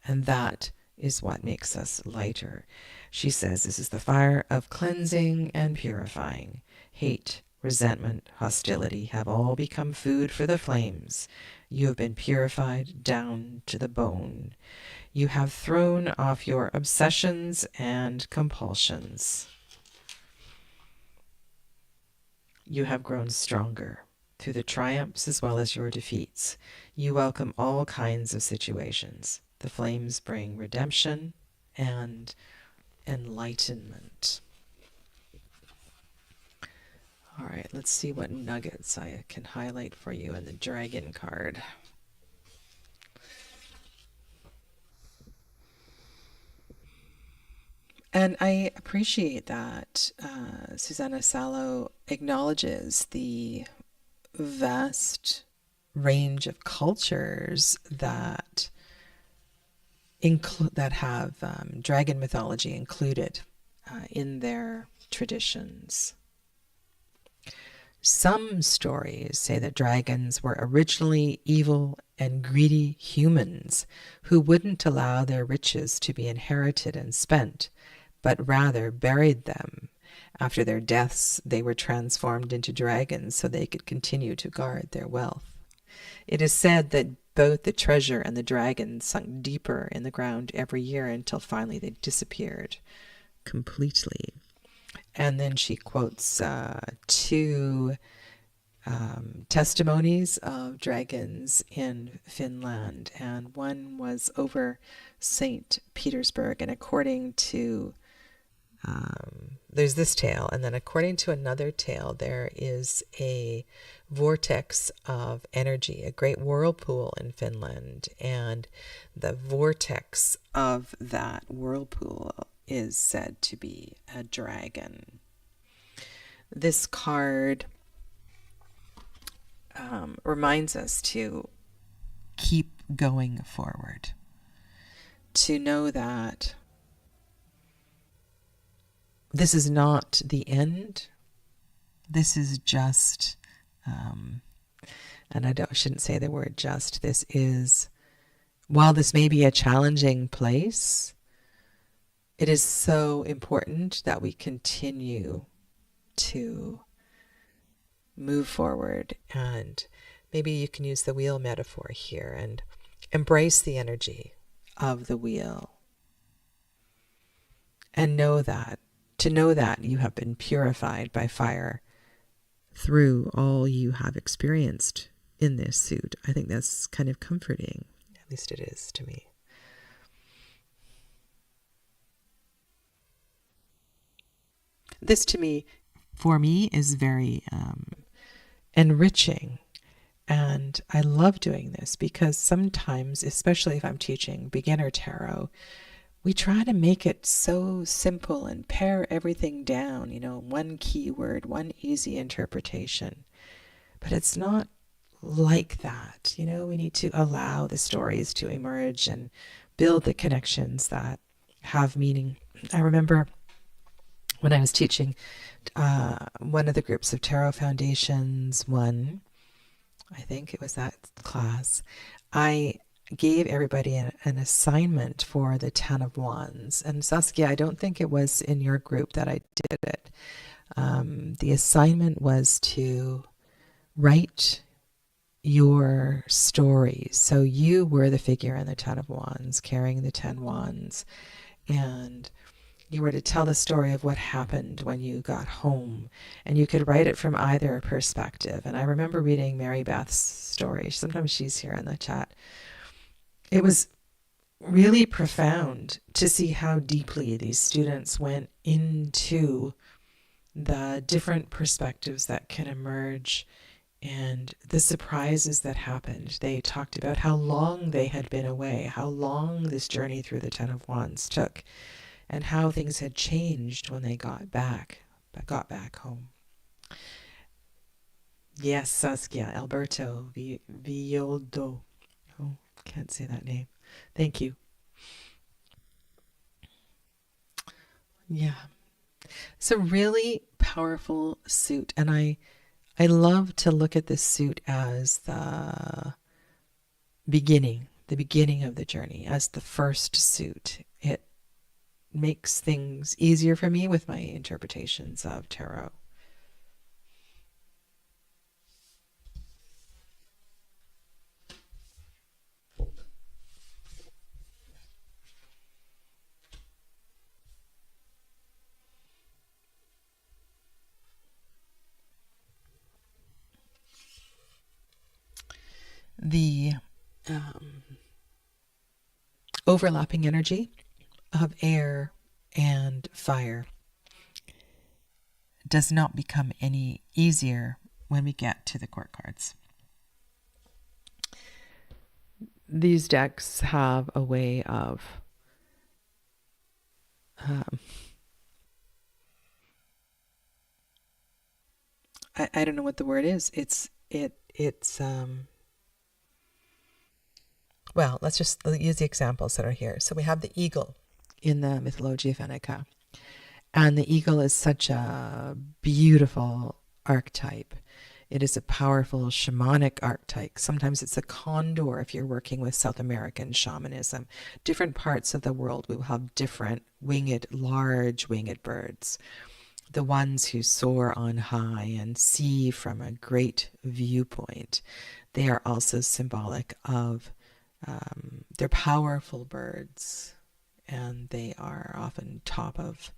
And that is what makes us lighter. She says this is the fire of cleansing and purifying. Hate, resentment, hostility have all become food for the flames. You have been purified down to the bone. You have thrown off your obsessions and compulsions. You have grown stronger through the triumphs as well as your defeats. You welcome all kinds of situations. The flames bring redemption and enlightenment. All right, let's see what nuggets I can highlight for you in the Dragon card. And I appreciate that Susanna Salo acknowledges the vast range of cultures that have dragon mythology included in their traditions. Some stories say that dragons were originally evil and greedy humans who wouldn't allow their riches to be inherited and spent, but rather buried them. After their deaths, they were transformed into dragons so they could continue to guard their wealth. It is said that both the treasure and the dragon sunk deeper in the ground every year until finally they disappeared completely. And then she quotes two testimonies of dragons in Finland, and one was over St. Petersburg, and according to there's this tale, and then according to another tale, there is a vortex of energy, a great whirlpool in Finland, and the vortex of that whirlpool is said to be a dragon. This card reminds us to keep going forward, to know that this is not the end. This is just, and I shouldn't say the word just, this is, while this may be a challenging place, it is so important that we continue to move forward. And maybe you can use the wheel metaphor here and embrace the energy of the wheel and to know that you have been purified by fire through all you have experienced in this suit. I think that's kind of comforting. At least it is to me. This for me, is very enriching. And I love doing this because sometimes, especially if I'm teaching beginner tarot, we try to make it so simple and pare everything down, one keyword, one easy interpretation. But it's not like that. We need to allow the stories to emerge and build the connections that have meaning. I remember when I was teaching one of the groups of Tarot Foundations one, I think it was that class, I gave everybody an assignment for the Ten of Wands. And Saskia, I don't think it was in your group that I did it. The assignment was to write your story. So you were the figure in the Ten of Wands, carrying the 10 wands. And you were to tell the story of what happened when you got home. And you could write it from either perspective. And I remember reading Mary Beth's story. Sometimes she's here in the chat. It was really profound to see how deeply these students went into the different perspectives that can emerge and the surprises that happened. They talked about how long they had been away, how long this journey through the Ten of Wands took, and how things had changed when they got back home. Yes, Saskia, Alberto Violdo. Oh, can't say that name. Thank you. Yeah. It's a really powerful suit, and I love to look at this suit as the beginning of the journey, as the first suit. It makes things easier for me with my interpretations of tarot. the overlapping energy of air and fire does not become any easier when we get to the court cards. These decks have a way of I don't know what the word is. It's well, let's just use the examples that are here. So we have the eagle in the Mythologia Fennica. And the eagle is such a beautiful archetype. It is a powerful shamanic archetype. Sometimes it's a condor if you're working with South American shamanism. Different parts of the world will have different large winged birds. The ones who soar on high and see from a great viewpoint. They are also symbolic of, they're powerful birds, and they are often top of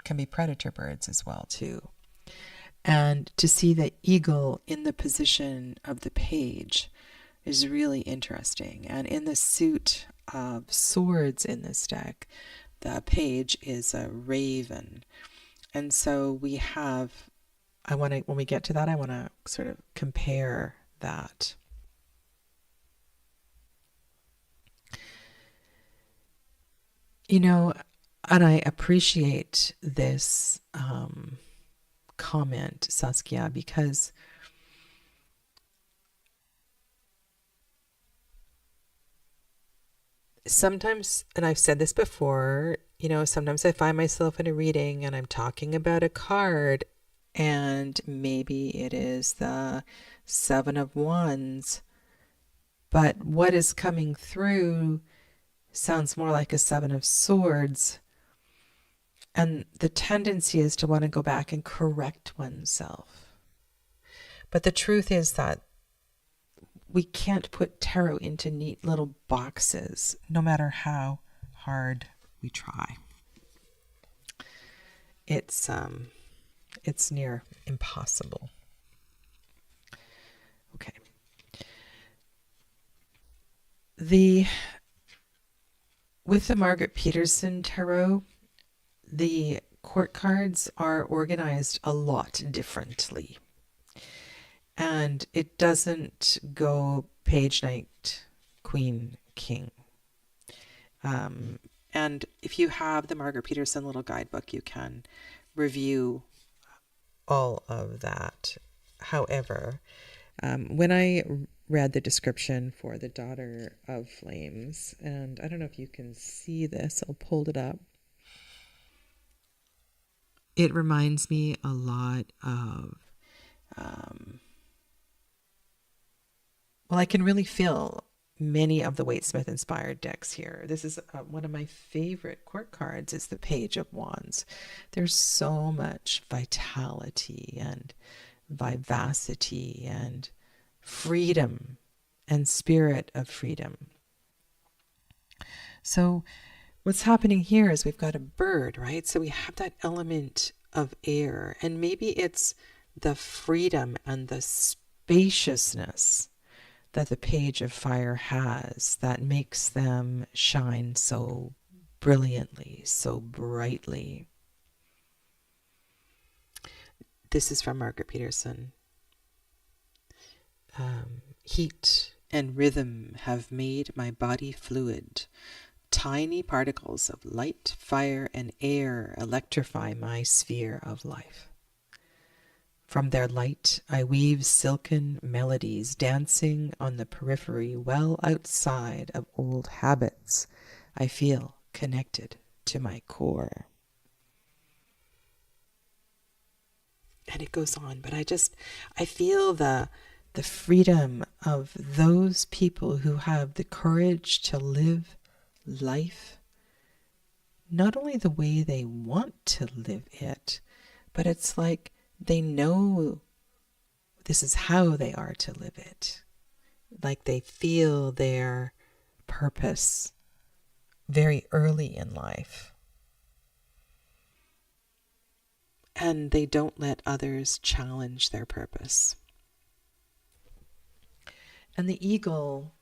can be predator birds as well too. And to see the eagle in the position of the page is really interesting. And in the suit of swords in this deck, the page is a raven. And so we have, when we get to that, I want to sort of compare that. And I appreciate this comment, Saskia, because sometimes, and I've said this before, sometimes I find myself in a reading and I'm talking about a card, and maybe it is the Seven of Wands, but what is coming through sounds more like a Seven of Swords. And the tendency is to want to go back and correct oneself. But the truth is that we can't put tarot into neat little boxes, no matter how hard we try. It's near impossible. Okay. With the Margaret Peterson tarot, the court cards are organized a lot differently. And it doesn't go page, knight, queen, king. And if you have the Margaret Peterson little guidebook, you can review all of that. However, when I read the description for the Daughter of Flames, and I don't know if you can see this, I'll pull it up. It reminds me a lot of, I can really feel many of the Waite-Smith inspired decks here. This is one of my favorite court cards is the Page of Wands. There's so much vitality and vivacity and freedom and spirit of freedom. So what's happening here is we've got a bird, right? So we have that element of air, and maybe it's the freedom and the spaciousness that the Page of Fire has that makes them shine so brilliantly, so brightly. This is from Margaret Peterson. Heat and rhythm have made my body fluid. Tiny particles of light, fire, and air electrify my sphere of life. From their light, I weave silken melodies, dancing on the periphery well outside of old habits. I feel connected to my core. And it goes on, but I feel the freedom of those people who have the courage to live life, not only the way they want to live it, but it's like they know this is how they are to live it. Like they feel their purpose very early in life. And they don't let others challenge their purpose. And the eagle,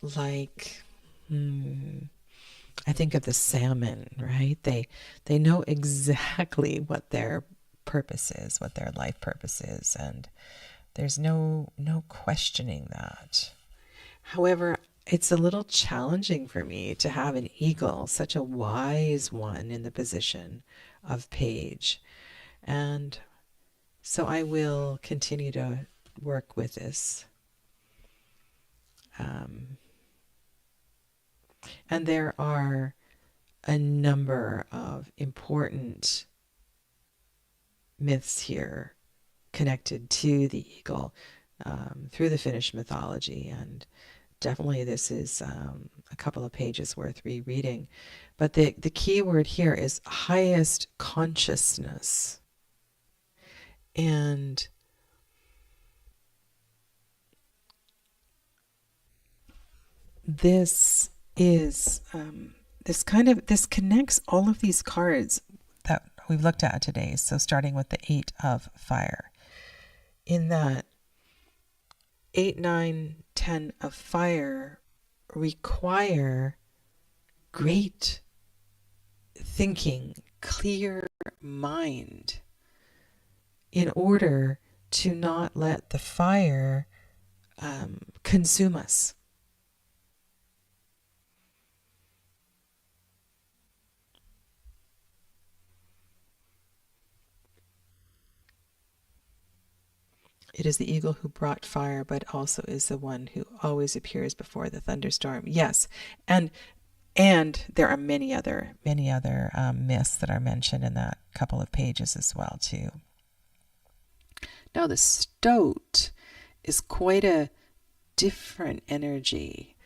like, I think of the salmon, right? They know exactly what their purpose is, what their life purpose is, and there's no questioning that. However, it's a little challenging for me to have an eagle, such a wise one, in the position of page. And so I will continue to work with this. And there are a number of important myths here connected to the eagle through the Finnish mythology. And definitely this is a couple of pages worth rereading. But the key word here is highest consciousness. And this is this connects all of these cards that we've looked at today. So starting with the 8 of fire, in that 8, 9, 10 of fire require great thinking, clear mind, in order to not let the fire consume us. It is the eagle who brought fire, but also is the one who always appears before the thunderstorm. Yes, and there are many other myths that are mentioned in that couple of pages as well too. Now the stoat is quite a different energy,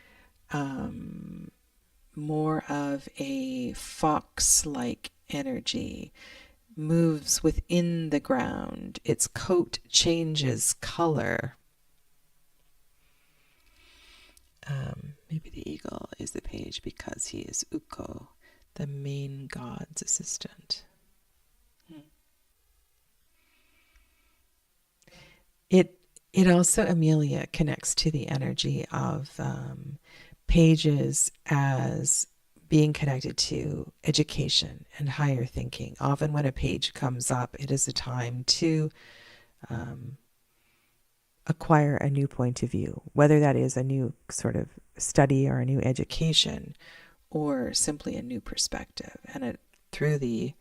more of a fox-like energy. Moves within the ground. Its coat changes color. Maybe the eagle is the page because he is Ukko, the main god's assistant. It also, Amelia, connects to the energy of pages as being connected to education and higher thinking. Often when a page comes up, it is a time to acquire a new point of view, whether that is a new sort of study or a new education or simply a new perspective. And through the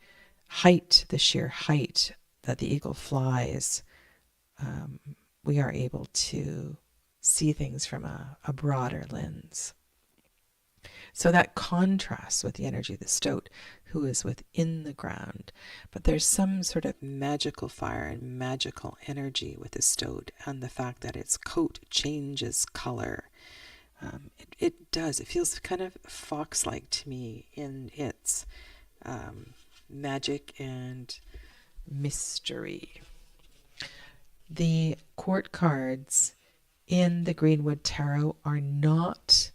sheer height that the eagle flies, we are able to see things from a broader lens. So that contrasts with the energy of the stoat, who is within the ground. But there's some sort of magical fire and magical energy with the stoat, and the fact that its coat changes color. It does. It feels kind of fox-like to me in its magic and mystery. The court cards in the Greenwood Tarot are not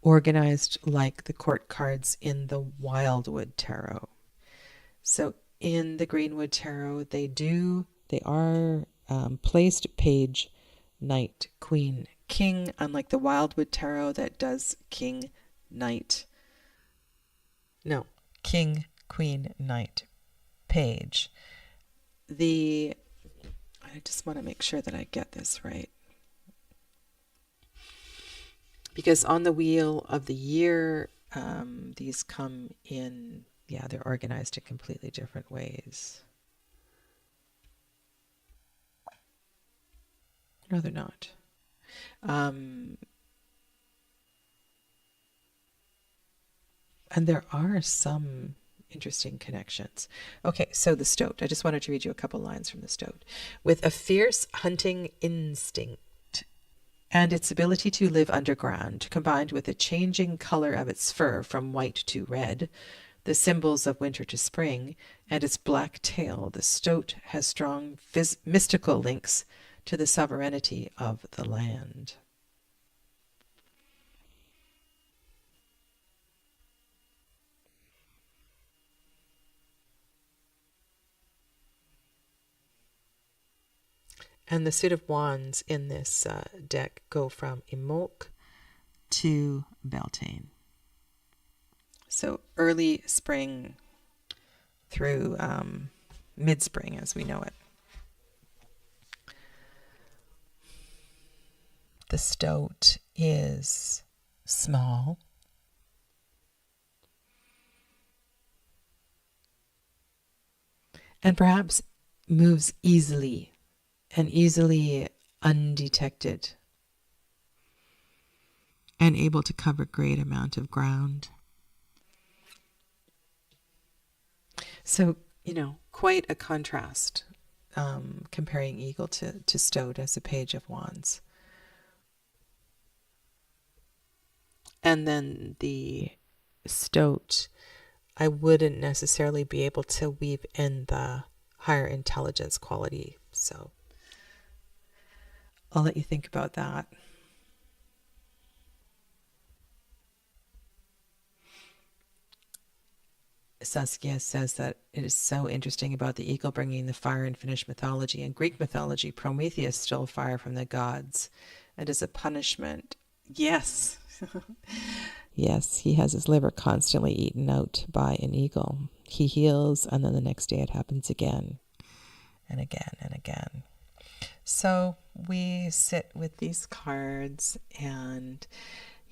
organized like the court cards in the Wildwood Tarot. So in the Greenwood Tarot, they are placed page, knight, queen, king, unlike the Wildwood Tarot that does king, knight. No, king, queen, knight, page. I just want to make sure that I get this right. Because on the wheel of the year, these come in, they're organized in completely different ways. No, they're not. And there are some interesting connections. Okay, so the stoat. I just wanted to read you a couple lines from the stoat. With a fierce hunting instinct and its ability to live underground, combined with the changing color of its fur from white to red, the symbols of winter to spring, and its black tail, the stoat has strong mystical links to the sovereignty of the land. And the suit of wands in this deck go from Imbolc to Beltane. So early spring through mid-spring as we know it. The stoat is small. And perhaps moves easily and easily undetected and able to cover great amount of ground. So, quite a contrast comparing eagle to stoat as a page of wands. And then the stoat, I wouldn't necessarily be able to weave in the higher intelligence quality. So I'll let you think about that. Saskia says that it is so interesting about the eagle bringing the fire in Finnish mythology. In Greek mythology, Prometheus stole fire from the gods, and as a punishment, yes, yes, he has his liver constantly eaten out by an eagle. He heals, and then the next day it happens again and again and again. So we sit with these cards, and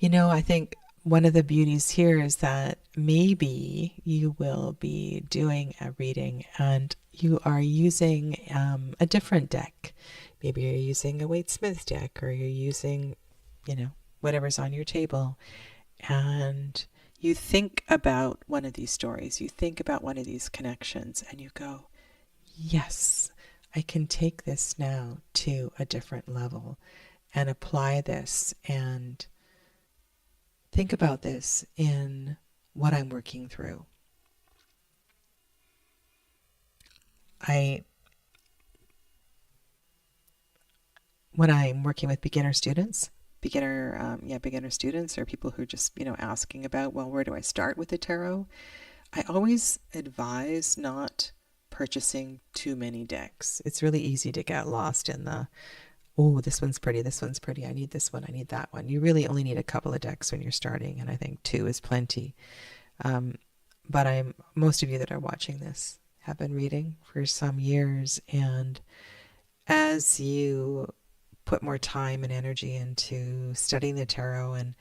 I think one of the beauties here is that maybe you will be doing a reading and you are using a different deck. Maybe you're using a Wade Smith deck, or you're using, whatever's on your table. And you think about one of these stories, you think about one of these connections, and you go, yes, I can take this now to a different level and apply this and think about this in what I'm working through. When I'm working with beginner students, beginner students, or people who are just, asking about, well, where do I start with the tarot? I always advise not purchasing too many decks. It's really easy to get lost in the, oh, this one's pretty, I need this one, I need that one. You really only need a couple of decks when you're starting, and I think 2 is plenty. But most of you that are watching this have been reading for some years, and as you put more time and energy into studying the tarot, and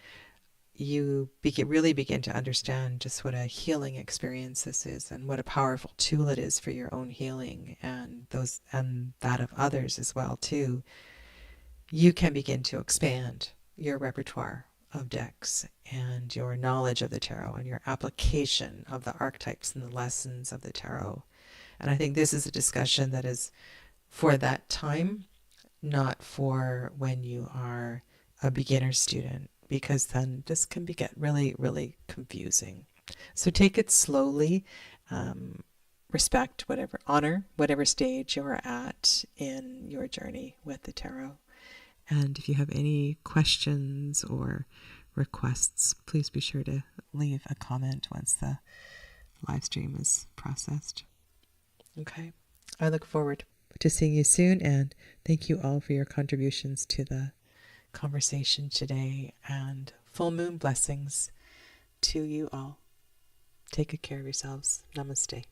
you really begin to understand just what a healing experience this is, and what a powerful tool it is for your own healing and that of others as well too. You can begin to expand your repertoire of decks and your knowledge of the tarot and your application of the archetypes and the lessons of the tarot. And I think this is a discussion that is for that time, not for when you are a beginner student, because then this can get really, really confusing. So take it slowly, respect honor whatever stage you're at in your journey with the tarot. And if you have any questions or requests, please be sure to leave a comment once the live stream is processed. Okay. I look forward to seeing you soon, and thank you all for your contributions to the conversation today, and full moon blessings to you all. Take good care of yourselves. Namaste.